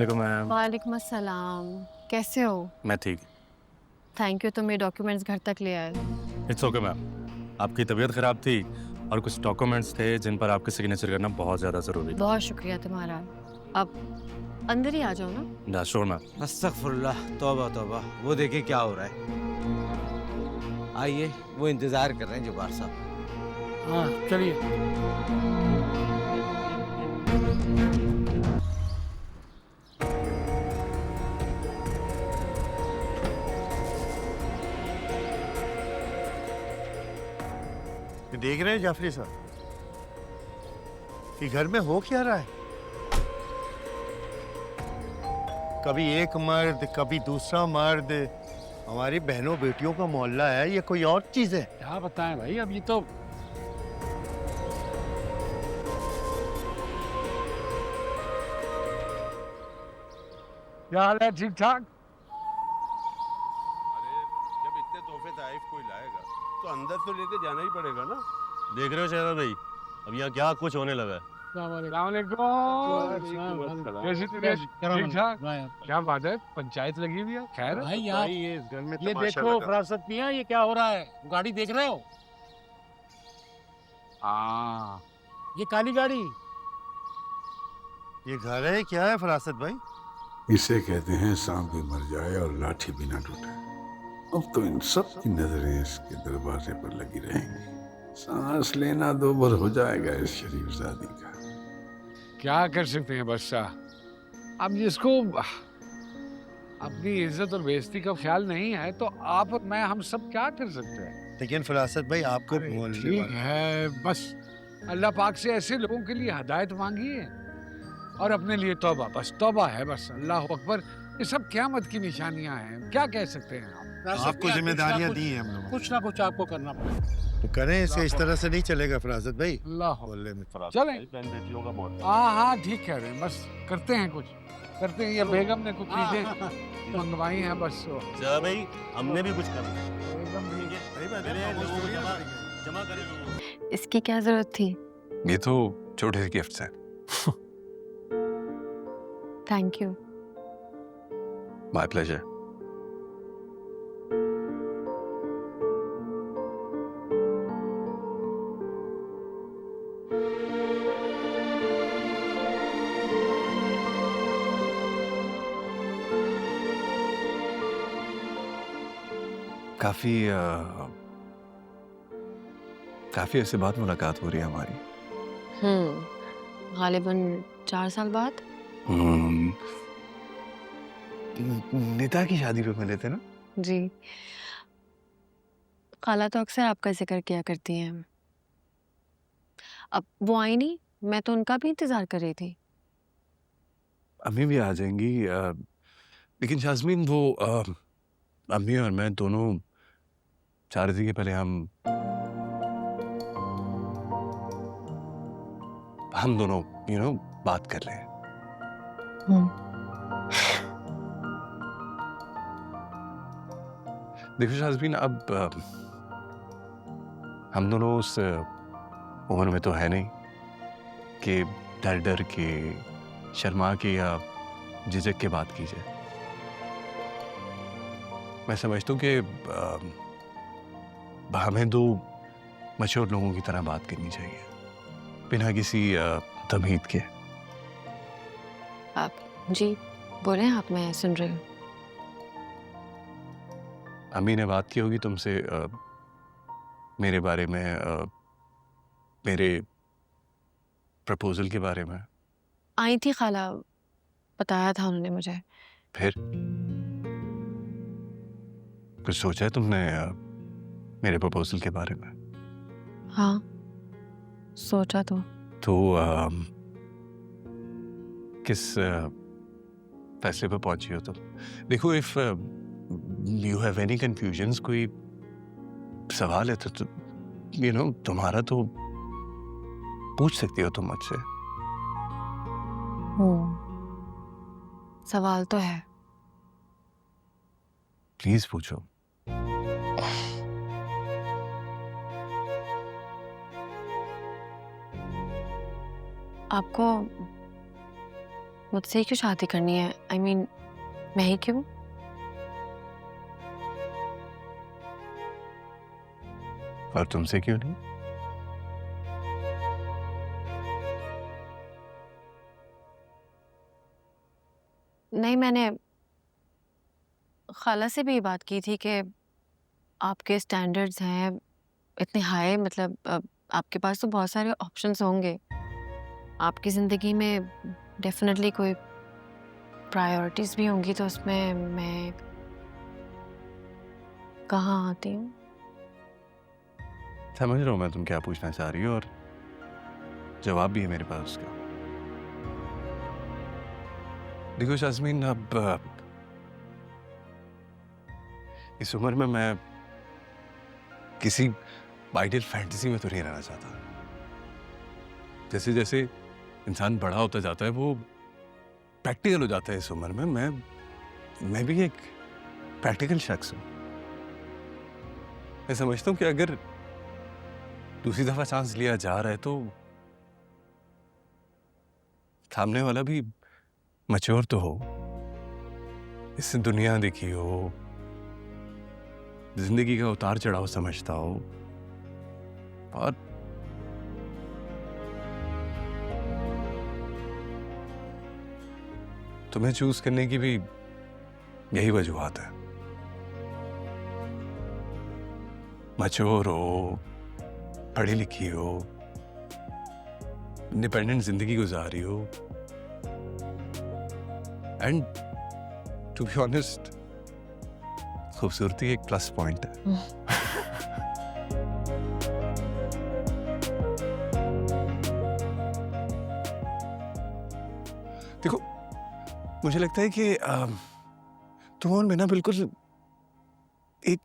वालेकुम मैम। वालेकुम अस्सलाम। कैसे हो? मैं ठीक। थैंक यू, तुम ये डॉक्यूमेंट्स घर तक ले आए। It's okay ma'am. आपकी तबीयत ख़राब थी और कुछ डॉक्यूमेंट्स थे जिन पर आपके सिग्नेचर करना बहुत ज़्यादा ज़रूरी था। बहुत शुक्रिया तुम्हारा। अब अंदर ही आ जाओ ना। ना श्योर मैम। अस्तगफुरुल्लाह, तौबा तौबा। वो देखिए क्या हो रहा है। आइए, वो इंतजार कर रहे हैं जब्बार साहब। हाँ चलिए। देख रहे हैं जाफरी साहब कि घर में हो क्या रहा है? कभी एक मर्द कभी दूसरा मर्द। हमारी बहनों बेटियों का मोहल्ला है, ये कोई और चीज है? क्या बताएं भाई, अब ये तो क्या हाल है? ठीक ठाक। अरे जब इतने तोहफे ताइफ कोई लाएगा तो अंदर तो लेके जाना ही पड़ेगा ना। देख रहे हो शहजाद भाई, अब यहाँ क्या कुछ होने लगा है। कैसी तबीयत? ठीक ठाक। क्या बात है, पंचायत लगी हुई है? खैर भाई यहाँ ये इस घर में ये तमाशा देखो लगा। फरासत मियां, ये क्या हो रहा है? गाड़ी देख रहे हो? हाँ, ये काली गाड़ी। ये घर है क्या है फरासत भाई? इसे कहते हैं सांप भी मर जाए और लाठी भी ना टूटे। अब तो इन सब की नजरें इसके दरवाजे पर लगी रहेंगी। सांस लेना दो बार हो जाएगा इस शरीफजादी का। क्या कर सकते हैं बादशाह, अब जिसको अपनी इज्जत और बेइज्जती का ख्याल नहीं है तो आप मैं हम सब क्या कर सकते हैं? लेकिन फरासत भाई आपको बोलने ठीक वाला- है, बस अल्लाह पाक से ऐसे लोगों के लिए हिदायत मांगिए और अपने लिए तौबा, बस तौबा है बस। अल्लाह अकबर। ये सब क़यामत की निशानियां हैं, क्या कह सकते हैं आप? आपको जिम्मेदारियां दी हैं हम लोगों कुछ ना कुछ आपको करना पड़ेगा। तो करें इसे, इस तरह से नहीं चलेगा फरासत भाई। अल्लाह बोलने में चलें। बहन बेटियों का मोहल्ला। हाँ ठीक कह रहे हैं, बस करते हैं कुछ, करते हैं। ये बेगम ने कुछ चीजें मंगवाई हैं, बस शहजाद भाई, हमने भी कुछ करना है। बेगम भी जमा करें लोगों को। इसकी क्या जरूरत थी? ये तो छोटे से गिफ्ट्स हैं। Thank you. My pleasure. काफी ऐसे बाद मुलाकात हो रही है हमारी। गालिबन 4 साल बाद। निता की शादी पे मिले थे ना? जी, खाला तो अक्सर आपका जिक्र किया करती हैं। अब वो आई नहीं, मैं तो उनका भी इंतजार कर रही थी। अम्मी भी आ जाएंगी, लेकिन शाज़मीन वो अम्मी और मैं दोनों चाह रहे थे कि पहले हम दोनों बात कर लें। देखो शाज़मीन, अब हम दोनों उस उम्र में तो है नहीं कि डर डर के, शर्मा के या झिझक के बात की जाए। मैं समझता हूँ कि हमें दो मशहूर लोगों की तरह बात करनी चाहिए, बिना किसी तमीद के। आप जी बोलें, आप, मैं सुन रही हूँ। अम्मी ने बात की होगी तुमसे मेरे बारे में, मेरे प्रपोजल के बारे में। आई थी खाला, बताया था उन्होंने मुझे। फिर कुछ सोचा है तुमने मेरे प्रपोजल के बारे में? हाँ, सोचा तो। किस फैसले पर पहुंची हो तुम? देखो, if you have any confusions, कोई सवाल है तो तुम्हारा तो पूछ सकती हो तुम मुझसे। सवाल तो है। प्लीज पूछो। आपको मुझसे ही क्यों शादी करनी है? I mean, मैं ही क्यों? और तुमसे क्यों नहीं? नहीं, मैंने खाला से भी बात की थी कि आपके स्टैंडर्ड्स हैं इतने हाई, मतलब आपके पास तो बहुत सारे ऑप्शंस होंगे। आपकी ज़िंदगी में डेफिनेटली कोई प्रायोरिटीज़ भी होंगी, तो उसमें मैं कहाँ आती हूँ? समझ रहा हूँ मैं तुम क्या पूछना चाह रही हो, और जवाब भी है मेरे पास उसका। देखो शाज़मीन, अब इस उम्र में मैं किसी आइडियल फैंटेसी में तो नहीं रहना चाहता। जैसे जैसे इंसान बड़ा होता जाता है वो प्रैक्टिकल हो जाता है। इस उम्र में मैं भी एक प्रैक्टिकल शख्स हूँ। मैं समझता हूँ कि अगर दूसरी दफा चांस लिया जा रहा है तो सामने वाला भी मैच्योर तो हो, इससे दुनिया देखी हो, जिंदगी का उतार चढ़ाव समझता हो, और तुम्हें चूज करने की भी यही वजूहत है। मैच्योर हो, पढ़ी लिखी हो, इंडिपेंडेंट जिंदगी गुजारी हो, एंड टू बी ऑनेस्ट खूबसूरती एक प्लस पॉइंट है। देखो, मुझे लगता है कि तुम और मैं ना बिल्कुल एक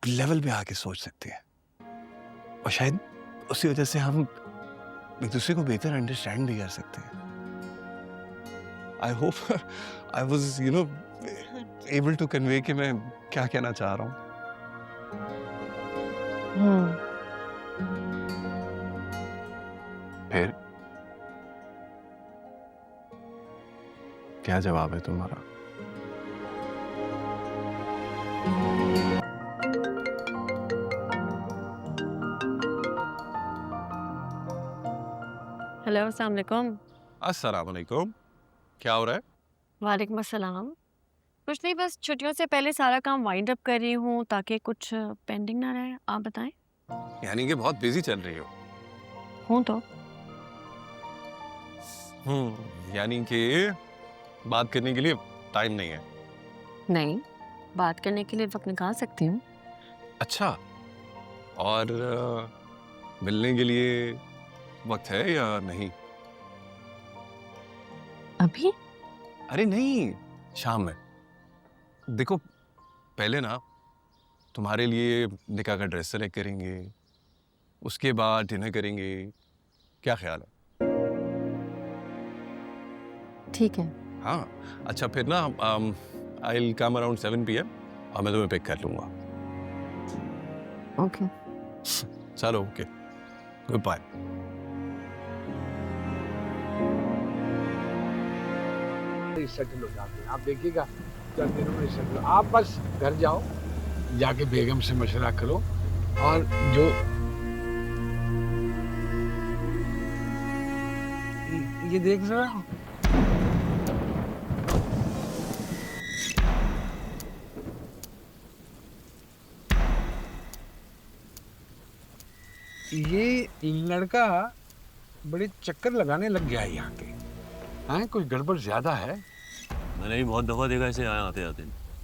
लेवल पे आके सोच सकते हैं, और शायद उसी वजह से हम एक दूसरे को बेहतर अंडरस्टैंड भी कर सकते हैं। I hope I was able to convey कि मैं क्या कहना चाह रहा हूँ। फिर क्या जवाब है तुम्हारा? हेलो, अस्सलाम वालेकुम। अस्सलाम वालेकुम। क्या हो रहा है? वालेकुम अस्सलाम। कुछ नहीं, बस छुट्टियों से पहले सारा काम वाइंड अप कर रही हूँ ताकि कुछ पेंडिंग ना रहे। आप बताएं। यानी कि बहुत बिजी चल रही हो? हूँ तो। यानी कि बात करने के लिए टाइम नहीं है? नहीं, बात करने के लिए वक्त निकाल सकती हूँ। अच्छा, और मिलने के लिए वक्त है या नहीं? अभी? अरे नहीं, शाम में। देखो, पहले ना तुम्हारे लिए निकाह का ड्रेस सेलेक्ट करेंगे, उसके बाद डिनर करेंगे। क्या ख्याल है? ठीक है। हाँ, अच्छा फिर ना I will come around 7 PM और मैं तुम्हें पिक कर लूंगा। ओके। चलो, ओके, गुड बाय। सेटल हो जाते हैं, आप देखिएगा चंद दिनों में सेटल। आप बस घर जाओ, जाके बेगम से मशवरा करो, और जो ये देख जरा, ये लड़का बड़े चक्कर लगाने लग गया है यहाँ के। हाँ, कुछ गड़बड़ ज्यादा है। मैंने भी बहुत दफा देखा इसे यहाँ आते आते।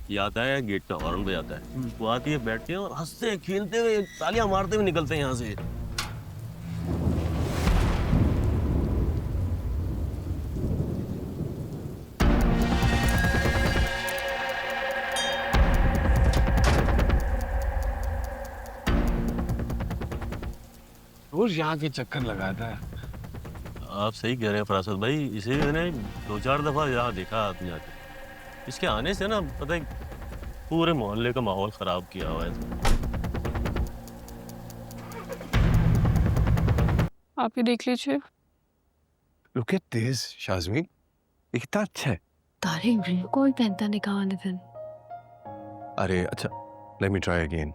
ये आता है, गेट का हॉर्न बजाता है, वो आती है, बैठते हैं और हंसते खेलते हुए तालियां मारते हुए निकलते हैं यहाँ से। रोज यहाँ के चक्कर लगाता है। आप सही कह रहे हैं फरासत भाई, इसे मैंने 2-4 दफा यहाँ देखा आते जाते। इसके आने से ना पता है पूरे मोहल्ले का माहौल खराब किया हुआ है। आप ही देख लीजिए। लुक एट दिस शाज़मीन, इतना अच्छा है। तारिक कोई पहनता निकाह वाले दिन। अरे अच्छा, let me try again.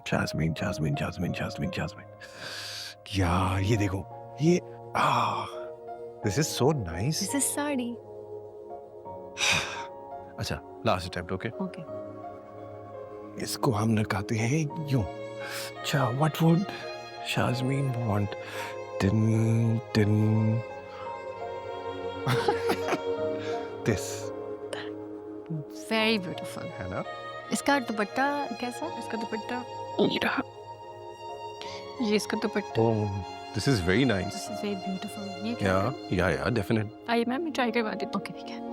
Jasmine jasmine jasmine jasmine jasmine. यार ये देखो, ये this is so nice. This is sari. अच्छा, लास्ट अटेम्प्ट। Okay, okay. इसको हम लगाते हैं यूं। अच्छा, व्हाट वुड शाज़मीन वांट? दिन दिन दिस वेरी ब्यूटीफुल है ना? इसका दुपट्टा कैसा? इसका दुपट्टा ये रहा, ये इसका dupatta. Oh, this is very nice. This is very beautiful. ये या डेफिनेट। आइए मैम, मैं ट्राई करवा देती हूँ। ओके ठीक है।